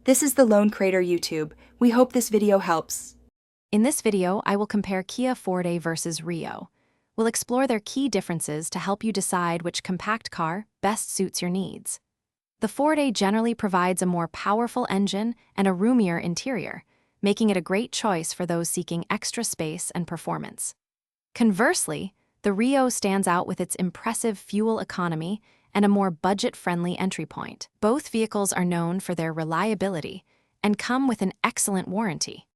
This is the Lone Crater YouTube. We hope this video helps. In this video, I will compare Kia Forte versus Rio. We'll explore their key differences to help you decide which compact car best suits your needs. The Forte generally provides a more powerful engine and a roomier interior, making it a great choice for those seeking extra space and performance. Conversely, the Rio stands out with its impressive fuel economy and a more budget-friendly entry point. Both vehicles are known for their reliability and come with an excellent warranty.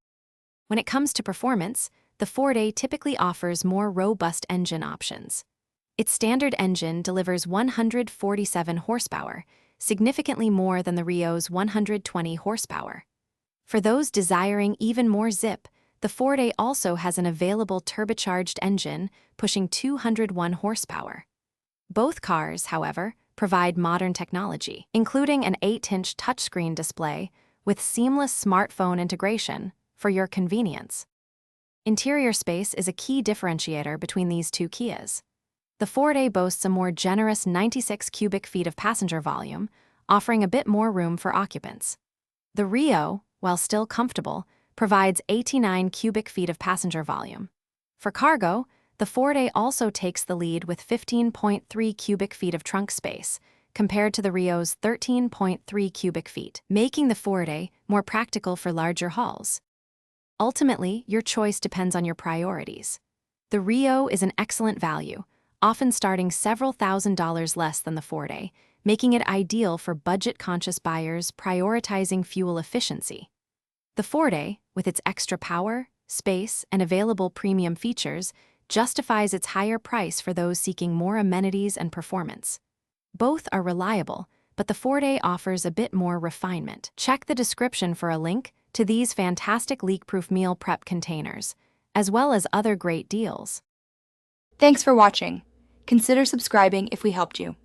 When it comes to performance, the Forte typically offers more robust engine options. Its standard engine delivers 147 horsepower, significantly more than the Rio's 120 horsepower. For those desiring even more zip, the Forte also has an available turbocharged engine pushing 201 horsepower. Both cars, however, provide modern technology, including an 8-inch touchscreen display with seamless smartphone integration for your convenience. Interior space is a key differentiator between these two Kias. The Forte boasts a more generous 96 cubic feet of passenger volume, offering a bit more room for occupants. The Rio, while still comfortable, provides 89 cubic feet of passenger volume. For cargo, the Forte also takes the lead with 15.3 cubic feet of trunk space, compared to the Rio's 13.3 cubic feet, making the Forte more practical for larger hauls. Ultimately, your choice depends on your priorities. The Rio is an excellent value, often starting several $1,000s less than the Forte, making it ideal for budget-conscious buyers prioritizing fuel efficiency. The Forte, with its extra power, space, and available premium features, justifies its higher price for those seeking more amenities and performance. Both are reliable, but the Forte offers a bit more refinement. Check the description for a link to these fantastic leak-proof meal prep containers, as well as other great deals. Thanks for watching. Consider subscribing if we helped you.